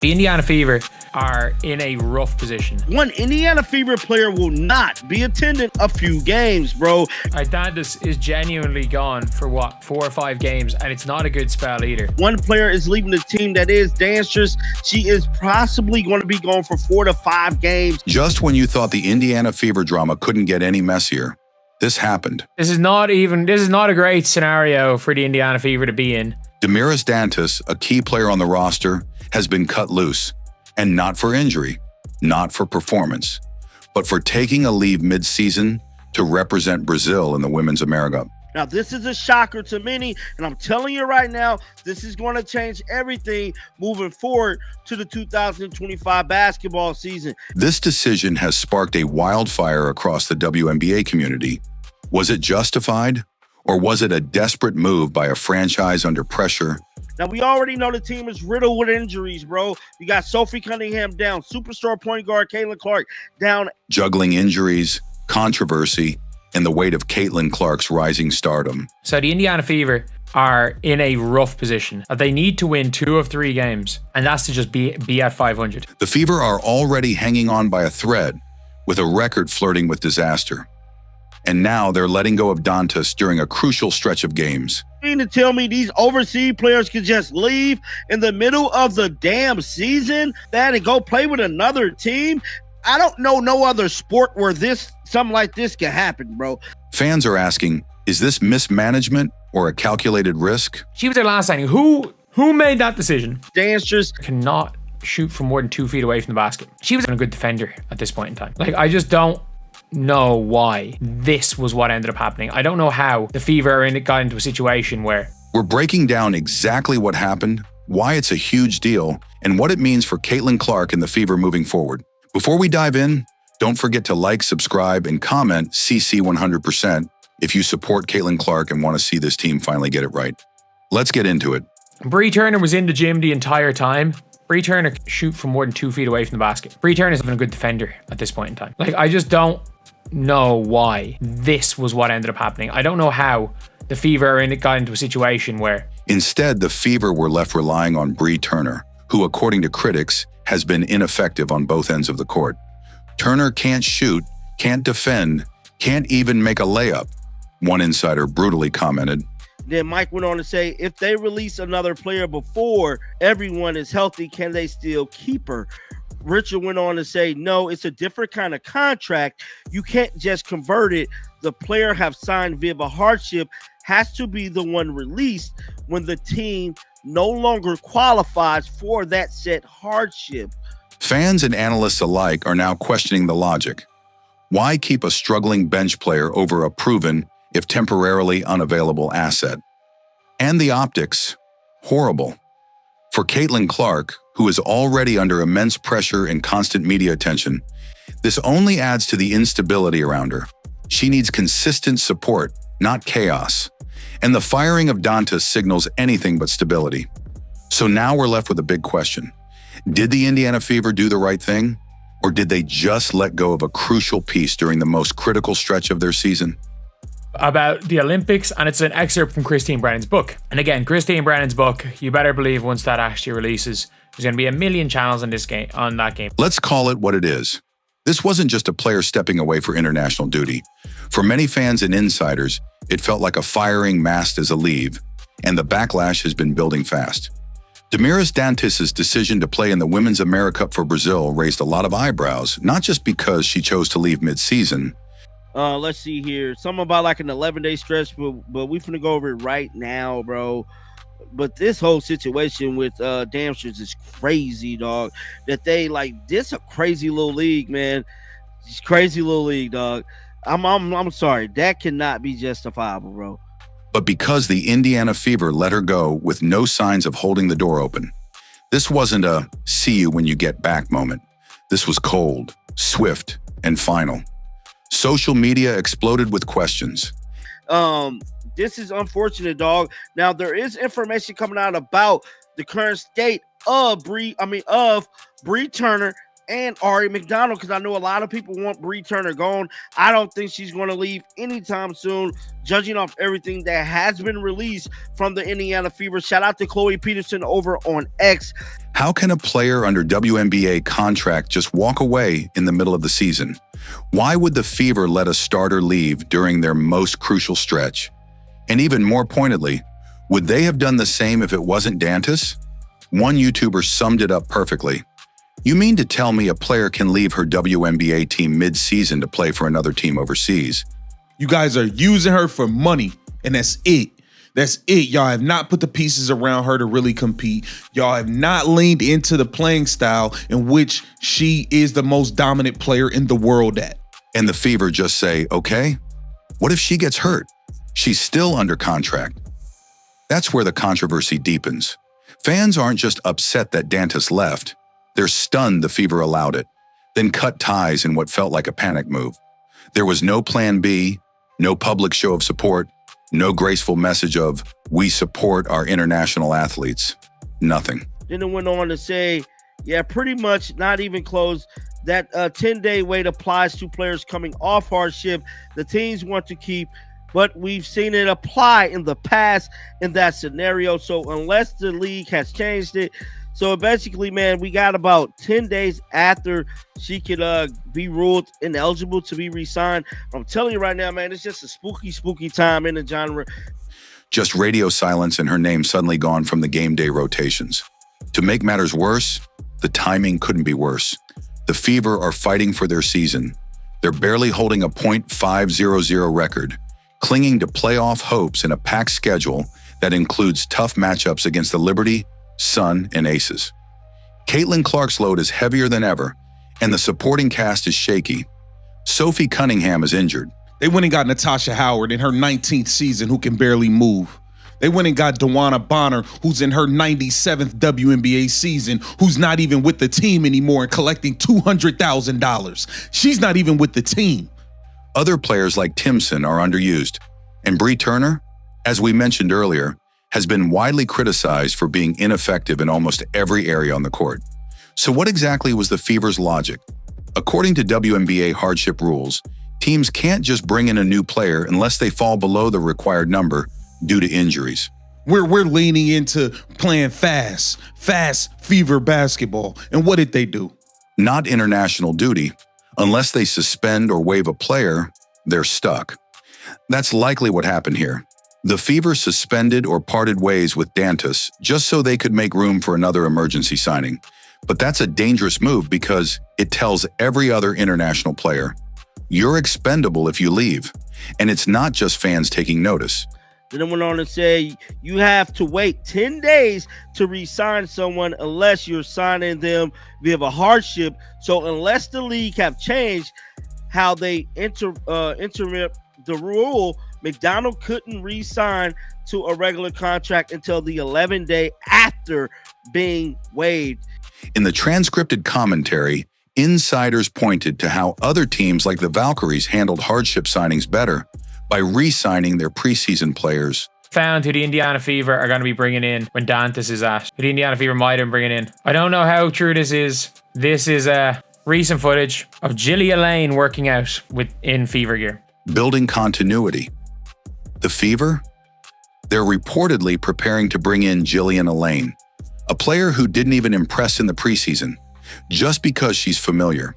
The Indiana Fever are in a rough position. One Indiana Fever player will not be attending a few games, bro. Dantas is genuinely gone for what, 4 or 5 games, and it's not a good spell either. One player is leaving the team, that is Dantas. She is possibly going to be gone for 4 to 5 games. Just when you thought the Indiana Fever drama couldn't get any messier, this happened. This is not a great scenario for the Indiana Fever to be in. Damiris Dantas, a key player on the roster, has been cut loose, and not for injury, not for performance, but for taking a leave mid-season to represent Brazil in the Women's America. Now, this is a shocker to many, and I'm telling you right now, this is going to change everything moving forward to the 2025 basketball season. This decision has sparked a wildfire across the WNBA community. Was it justified, or was it a desperate move by a franchise under pressure? Now, we already know the team is riddled with injuries, bro. You got Sophie Cunningham down, superstar point guard Caitlin Clark down. Juggling injuries, controversy, and the weight of Caitlin Clark's rising stardom. So the Indiana Fever are in a rough position. They need to win 2 of 3 games, and that's to just be at 500. The Fever are already hanging on by a thread, with a record flirting with disaster. And now they're letting go of Dantas during a crucial stretch of games. You mean to tell me these overseas players can just leave in the middle of the damn season and go play with another team? I don't know no other sport where something like this can happen, bro. Fans are asking, is this mismanagement or a calculated risk? She was their last signing. Who made that decision? Dantas cannot shoot from more than 2 feet away from the basket. She was a good defender at this point in time. Like, I just don't know why this was what ended up happening. I don't know how the Fever got into a situation where... We're breaking down exactly what happened, why it's a huge deal, and what it means for Caitlin Clark and the Fever moving forward. Before we dive in, don't forget to like, subscribe, and comment CC 100% if you support Caitlin Clark and want to see this team finally get it right. Let's get into it. Bree Turner was in the gym the entire time. Bree Turner shoot from more than 2 feet away from the basket. Bree Turner is a good defender at this point in time. Like, I just don't know why this was what ended up happening. I don't know how the Fever got into a situation where... Instead, the Fever were left relying on Bree Turner, who, according to critics, has been ineffective on both ends of the court. Turner can't shoot, can't defend, can't even make a layup, one insider brutally commented. Then Mike went on to say, if they release another player before everyone is healthy, can they still keep her? Richard went on to say, no, it's a different kind of contract. You can't just convert it. The player have signed via a hardship has to be the one released when the team no longer qualifies for that said hardship. Fans and analysts alike are now questioning the logic. Why keep a struggling bench player over a proven, if temporarily unavailable, asset? And the optics, horrible. For Caitlin Clark, who is already under immense pressure and constant media attention, this only adds to the instability around her. She needs consistent support, not chaos. And the firing of Dantas signals anything but stability. So now we're left with a big question. Did the Indiana Fever do the right thing? Or did they just let go of a crucial piece during the most critical stretch of their season? About the Olympics, and it's an excerpt from Christine Brennan's book. And again, Christine Brennan's book, you better believe once that actually releases, there's going to be a million channels on that game. Let's call it what it is. This wasn't just a player stepping away for international duty. For many fans and insiders, it felt like a firing masked as a leave, and the backlash has been building fast. Damiris Dantas' decision to play in the Women's America Cup for Brazil raised a lot of eyebrows, not just because she chose to leave mid-season. Let's see here. Something about like an 11-day stretch, but we finna go over it right now, bro. But this whole situation with Damiris is crazy, dog. That they this a crazy little league, man. It's crazy little league, dog. I'm sorry. That cannot be justifiable, bro. But because the Indiana Fever let her go with no signs of holding the door open. This wasn't a see you when you get back moment. This was cold, swift, and final. Social media exploded with questions. This is unfortunate, dog. Now there is information coming out about the current state of Bree Turner and Ari McDonald, because I know a lot of people want Bree Turner gone. I don't think she's going to leave anytime soon, judging off everything that has been released from the Indiana Fever. Shout out to Chloe Peterson over on X. How can a player under WNBA contract just walk away in the middle of the season? Why would the Fever let a starter leave during their most crucial stretch? And even more pointedly, would they have done the same if it wasn't Dantas? One YouTuber summed it up perfectly. You mean to tell me a player can leave her WNBA team mid-season to play for another team overseas? You guys are using her for money, and that's it. That's it. Y'all have not put the pieces around her to really compete. Y'all have not leaned into the playing style in which she is the most dominant player in the world at. And the Fever just say, okay, what if she gets hurt? She's still under contract. That's where the controversy deepens. Fans aren't just upset that Dantas left. They're stunned the Fever allowed it, then cut ties in what felt like a panic move. There was no plan B, no public show of support, no graceful message of, we support our international athletes. Nothing. Then it went on to say, yeah, pretty much not even close. That 10-day wait applies to players coming off hardship the teams want to keep, but we've seen it apply in the past in that scenario. So unless the league has changed it, so basically, man, we got about 10 days after she could be ruled ineligible to be re-signed. I'm telling you right now, man, it's just a spooky, spooky time in the genre. Just radio silence and her name suddenly gone from the game day rotations. To make matters worse, the timing couldn't be worse. The Fever are fighting for their season. They're barely holding a .500 record, clinging to playoff hopes in a packed schedule that includes tough matchups against the Liberty, Sun, and Aces. Caitlin Clark's load is heavier than ever, and the supporting cast is shaky. Sophie Cunningham is injured. They went and got Natasha Howard in her 19th season who can barely move. They went and got Dewana Bonner, who's in her 97th WNBA season, who's not even with the team anymore and collecting $200,000. She's not even with the team. Other players like Timson are underused, and Bree Turner, as we mentioned earlier, has been widely criticized for being ineffective in almost every area on the court. So what exactly was the Fever's logic? According to WNBA hardship rules, teams can't just bring in a new player unless they fall below the required number due to injuries. We're leaning into playing fast Fever basketball. And what did they do? Not international duty. Unless they suspend or waive a player, they're stuck. That's likely what happened here. The Fever suspended or parted ways with Dantas just so they could make room for another emergency signing. But that's a dangerous move because it tells every other international player, you're expendable if you leave. And it's not just fans taking notice. Then it went on to say you have to wait 10 days to re-sign someone unless you're signing them via a hardship. So unless the league have changed how they interrupt the rule, McDonald couldn't re-sign to a regular contract until the 11th day after being waived. In the transcripted commentary, insiders pointed to how other teams like the Valkyries handled hardship signings better by re-signing their preseason players. Found who the Indiana Fever are going to be bringing in when Dantas is at. Who the Indiana Fever might have been bringing in. I don't know how true this is. This is recent footage of Jillia Lane working out in Fever gear. Building continuity. The Fever? They're reportedly preparing to bring in Jillian Elaine, a player who didn't even impress in the preseason, just because she's familiar.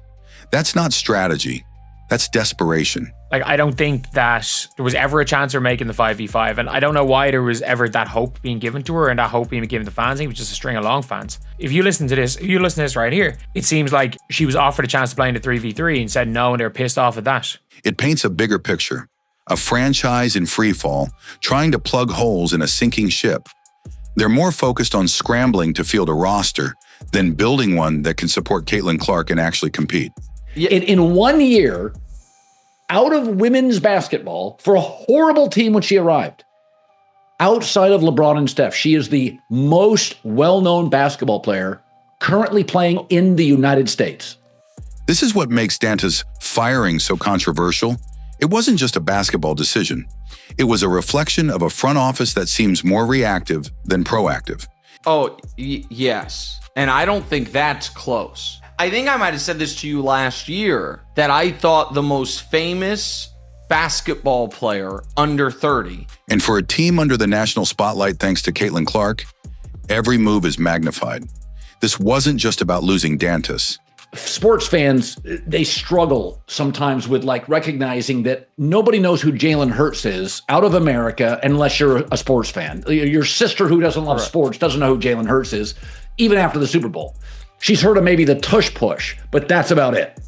That's not strategy. That's desperation. Like, I don't think that there was ever a chance of her making the 5v5, and I don't know why there was ever that hope being given to her and that hope being given to fans. I think it was just a string along fans. If you listen to this right here, it seems like she was offered a chance to play in the 3v3 and said no, and they were pissed off at that. It paints a bigger picture. A franchise in freefall, trying to plug holes in a sinking ship. They're more focused on scrambling to field a roster than building one that can support Caitlin Clark and actually compete. In 1 year, out of women's basketball, for a horrible team when she arrived, outside of LeBron and Steph, she is the most well-known basketball player currently playing in the United States. This is what makes Dantas' firing so controversial. It wasn't just a basketball decision. It was a reflection of a front office that seems more reactive than proactive. Oh, yes. And I don't think that's close. I think I might have said this to you last year, that I thought the most famous basketball player under 30. And for a team under the national spotlight thanks to Caitlin Clark, every move is magnified. This wasn't just about losing Dantas. Sports fans, they struggle sometimes with like recognizing that nobody knows who Jalen Hurts is out of America unless you're a sports fan. Your sister who doesn't love sports doesn't know who Jalen Hurts is, even after the Super Bowl. She's heard of maybe the tush push, but that's about it.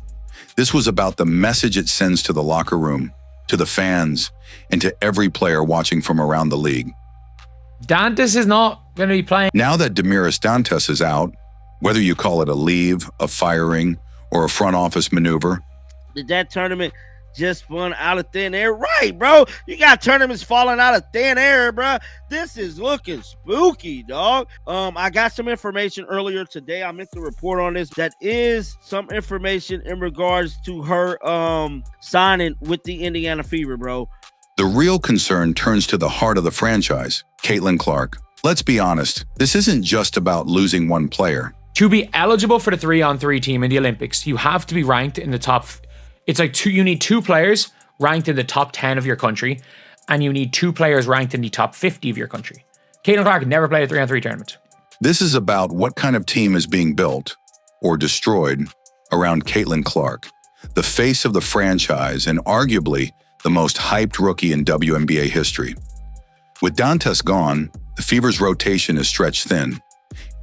This was about the message it sends to the locker room, to the fans, and to every player watching from around the league. Dantas is not going to be playing. Now that Damiris Dantas is out, whether you call it a leave, a firing, or a front office maneuver, Did that tournament just spun out of thin air? Right, bro. You got tournaments falling out of thin air, bro. This is looking spooky, dog. I got some information earlier today. I meant to report on this. That is some information in regards to her signing with the Indiana Fever, bro. the real concern turns to the heart of the franchise, Caitlin Clark. Let's be honest, this isn't just about losing one player. To be eligible for the 3-on-3 team in the Olympics, you have to be ranked in the top. It's like you need 2 players ranked in the top 10 of your country, and you need 2 players ranked in the top 50 of your country. Caitlin Clark never played a 3-on-3 tournament. This is about what kind of team is being built or destroyed around Caitlin Clark, the face of the franchise and arguably the most hyped rookie in WNBA history. With Dantas gone, the Fever's rotation is stretched thin.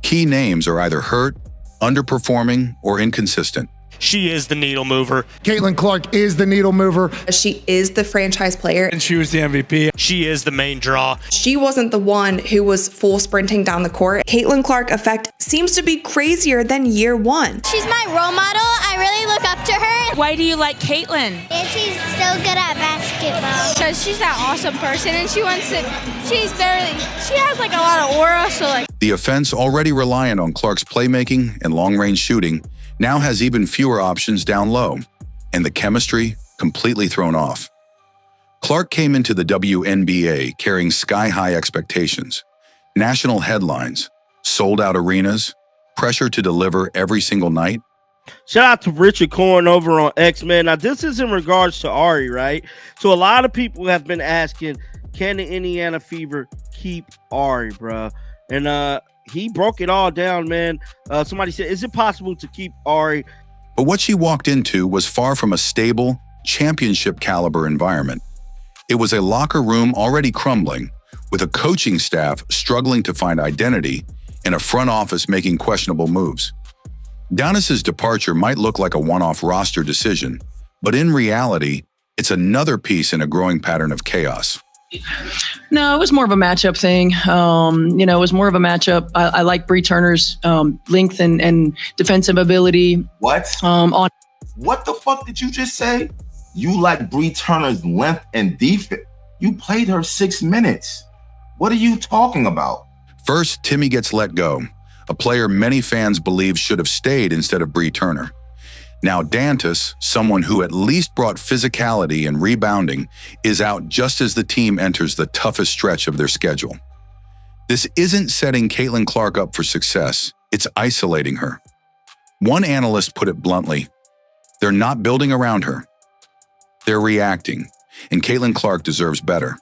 Key names are either hurt, underperforming, or inconsistent. She is the needle mover. Caitlin Clark is the needle mover. She is the franchise player. And she was the MVP. She is the main draw. She wasn't the one who was full sprinting down the court. Caitlin Clark effect seems to be crazier than year one. She's my role model. I really look up to her. Why do you like Caitlin? And she's so good at basketball. Because she's that awesome person and she has like a lot of aura, so like. The offense, already reliant on Clark's playmaking and long-range shooting, now has even fewer options down low, and the chemistry completely thrown off. Clark came into the WNBA carrying sky-high expectations, national headlines, sold-out arenas, pressure to deliver every single night. Shout out to Richard Korn over on X-Men. Now, this is in regards to Ari, right? So a lot of people have been asking, can the Indiana Fever keep Ari, bro? And he broke it all down, man. Somebody said, is it possible to keep Ari? But what she walked into was far from a stable, championship-caliber environment. It was a locker room already crumbling, with a coaching staff struggling to find identity and a front office making questionable moves. Dantas' departure might look like a one-off roster decision, but in reality, it's another piece in a growing pattern of chaos. No, it was more of a matchup thing. It was more of a matchup. I like Bree Turner's length and defensive ability. What? What the fuck did you just say? You like Bree Turner's length and defense? You played her 6 minutes. What are you talking about? First, Timmy gets let go, a player many fans believe should have stayed instead of Bree Turner. Now Dantas, someone who at least brought physicality and rebounding, is out just as the team enters the toughest stretch of their schedule. This isn't setting Caitlin Clark up for success, it's isolating her. One analyst put it bluntly, they're not building around her. They're reacting, and Caitlin Clark deserves better.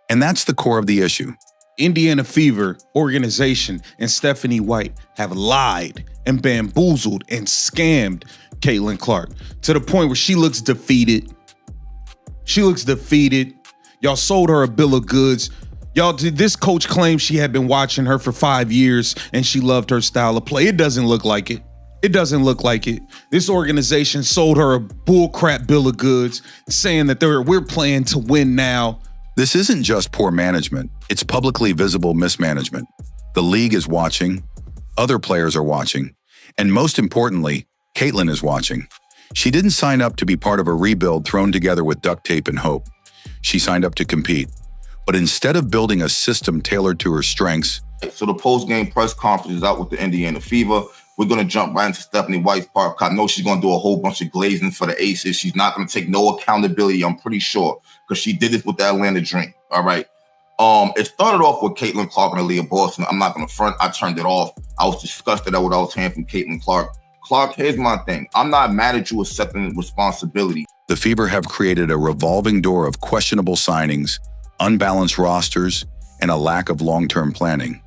And that's the core of the issue. Indiana Fever organization and Stephanie White have lied and bamboozled and scammed Caitlin Clark to the point where she looks defeated. Y'all sold her a bill of goods. This coach claims she had been watching her for 5 years and she loved her style of play. It doesn't look like it. This organization sold her a bullcrap bill of goods saying that we're playing to win now. This isn't just poor management, it's publicly visible mismanagement. The league is watching, other players are watching, and most importantly, Caitlin is watching. She didn't sign up to be part of a rebuild thrown together with duct tape and hope. She signed up to compete. But instead of building a system tailored to her strengths, So the post-game press conference is out with the Indiana Fever. We're going to jump right into Stephanie White's part. I know she's going to do a whole bunch of glazing for the Aces. She's not going to take no accountability, I'm pretty sure, because she did this with the Atlanta Dream. All right. It started off with Caitlin Clark and Aaliyah Boston. I'm not going to front. I turned it off. I was disgusted at what I was hearing from Caitlin Clark. Clark, here's my thing. I'm not mad at you accepting responsibility. The Fever have created a revolving door of questionable signings, unbalanced rosters, and a lack of long-term planning.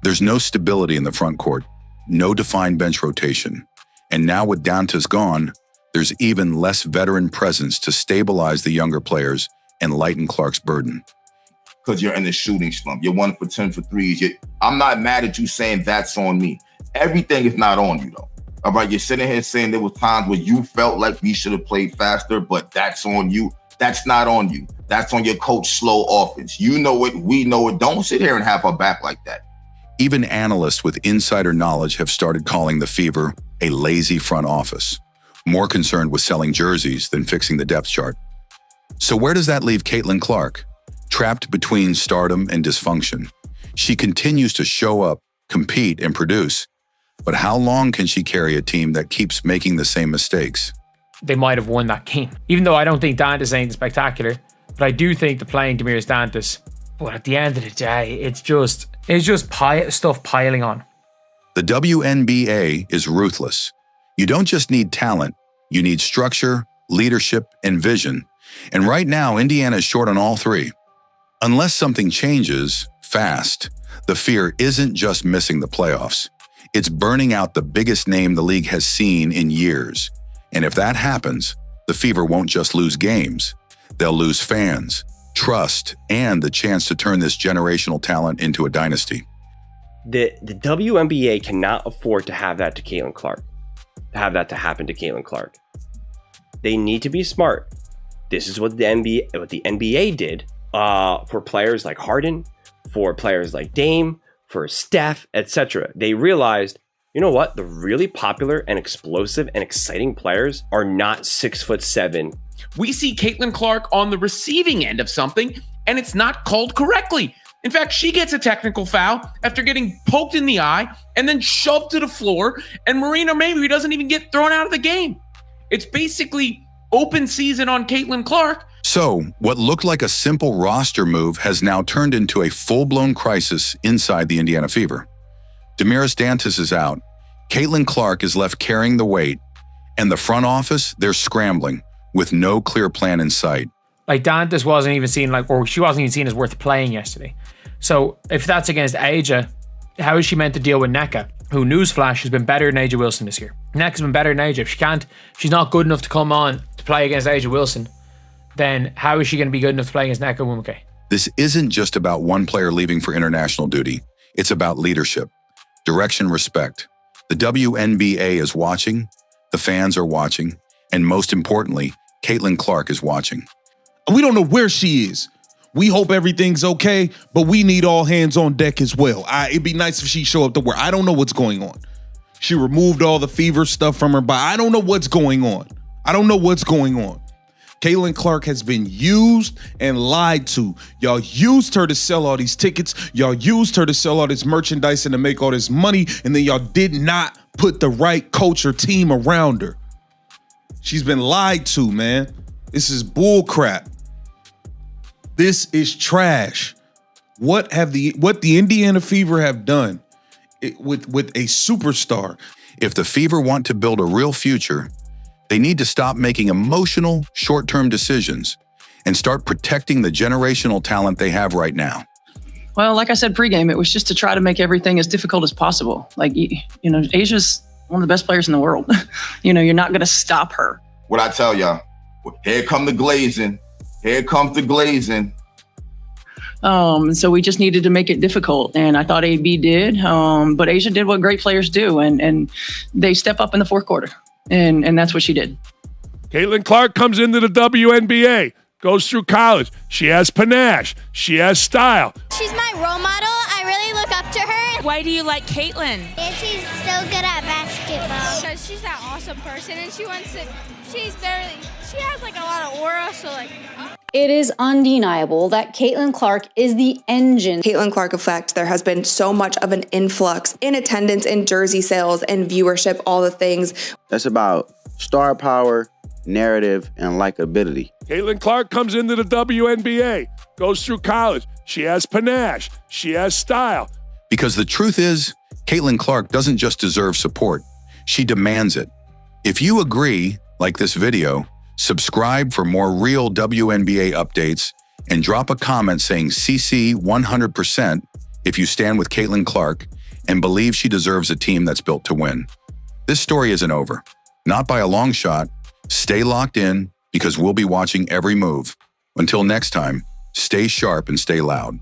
There's no stability in the front court, no defined bench rotation. And now with Dantas gone, there's even less veteran presence to stabilize the younger players and lighten Clark's burden. Because you're in the shooting slump. You're 1 for 10 for threes. I'm not mad at you saying that's on me. Everything is not on you, though. All right, you're sitting here saying there were times where you felt like we should have played faster, but that's on you. That's not on you. That's on your coach slow offense. You know it. We know it. Don't sit here and have our back like that. Even analysts with insider knowledge have started calling the Fever a lazy front office, more concerned with selling jerseys than fixing the depth chart. So where does that leave Caitlin Clark? Trapped between stardom and dysfunction. She continues to show up, compete, and produce. But how long can she carry a team that keeps making the same mistakes? They might have won that game. Even though I don't think Dantas ain't spectacular, but I do think they're playing Damiris Dantas. But at the end of the day, it's just stuff piling on. The WNBA is ruthless. You don't just need talent, you need structure, leadership, and vision. And right now, Indiana is short on all three. Unless something changes fast, the fear isn't just missing the playoffs. It's burning out the biggest name the league has seen in years. And if that happens, the Fever won't just lose games. They'll lose fans, trust, and the chance to turn this generational talent into a dynasty. The WNBA cannot afford to have that to Caitlin Clark, to have that to happen to Caitlin Clark. They need to be smart. This is what the NBA did for players like Harden, for players like Dame, for Steph, etc. They realized, you know what? The really popular and explosive and exciting players are not 6'7". We see Caitlin Clark on the receiving end of something, and it's not called correctly. In fact, she gets a technical foul after getting poked in the eye and then shoved to the floor, and Marina Maybe doesn't even get thrown out of the game. It's basically open season on Caitlin Clark. So, what looked like a simple roster move has now turned into a full-blown crisis inside the Indiana Fever. Damiris Dantas is out, Caitlin Clark is left carrying the weight, and the front office, they're scrambling with no clear plan in sight. Like Dantas wasn't even seen she wasn't even seen as worth playing yesterday. So if that's against Aja, how is she meant to deal with Nneka, who, newsflash, has been better than Aja Wilson this year? Nneka's been better than Aja. If she's not good enough to come on to play against Aja Wilson, then how is she going to be good enough to play against Nneka Nwumike? This isn't just about one player leaving for international duty. It's about leadership, direction, respect. The WNBA is watching, the fans are watching, and most importantly, Caitlin Clark is watching. We don't know where she is. We hope everything's okay, but we need all hands on deck as well. It'd be nice if she show up to work. I don't know what's going on. She removed all the Fever stuff from her body. I don't know what's going on. Caitlin Clark has been used and lied to. Y'all used her to sell all these tickets. Y'all used her to sell all this merchandise and to make all this money, and then y'all did not put the right coach or team around her. She's been lied to, man. This is bull crap. This is trash. What the Indiana Fever have done with a superstar. If the Fever want to build a real future, they need to stop making emotional, short-term decisions and start protecting the generational talent they have right now. Well, like I said pregame, it was just to try to make everything as difficult as possible. Asia's one of the best players in the world. You're not going to stop her. What I tell y'all, here come the glazing. Here comes the glazing. So we just needed to make it difficult, and I thought AB did. But Asia did what great players do, and they step up in the fourth quarter, and that's what she did. Caitlin Clark comes into the WNBA, goes through college. She has panache. She has style. She's my role model. I really look up to her. Why do you like Caitlin? Yeah, she's so good at basketball. Because she's that awesome person, and she has like a lot of aura, so It is undeniable that Caitlin Clark is the engine. Caitlin Clark effect. There has been so much of an influx in attendance, in jersey sales, and viewership, all the things. That's about star power, narrative, and likability. Caitlin Clark comes into the WNBA, goes through college. She has panache. She has style. Because the truth is, Caitlin Clark doesn't just deserve support. She demands it. If you agree, like this video, subscribe for more real WNBA updates and drop a comment saying CC 100% if you stand with Caitlin Clark and believe she deserves a team that's built to win. This story isn't over. Not by a long shot. Stay locked in because we'll be watching every move. Until next time, stay sharp and stay loud.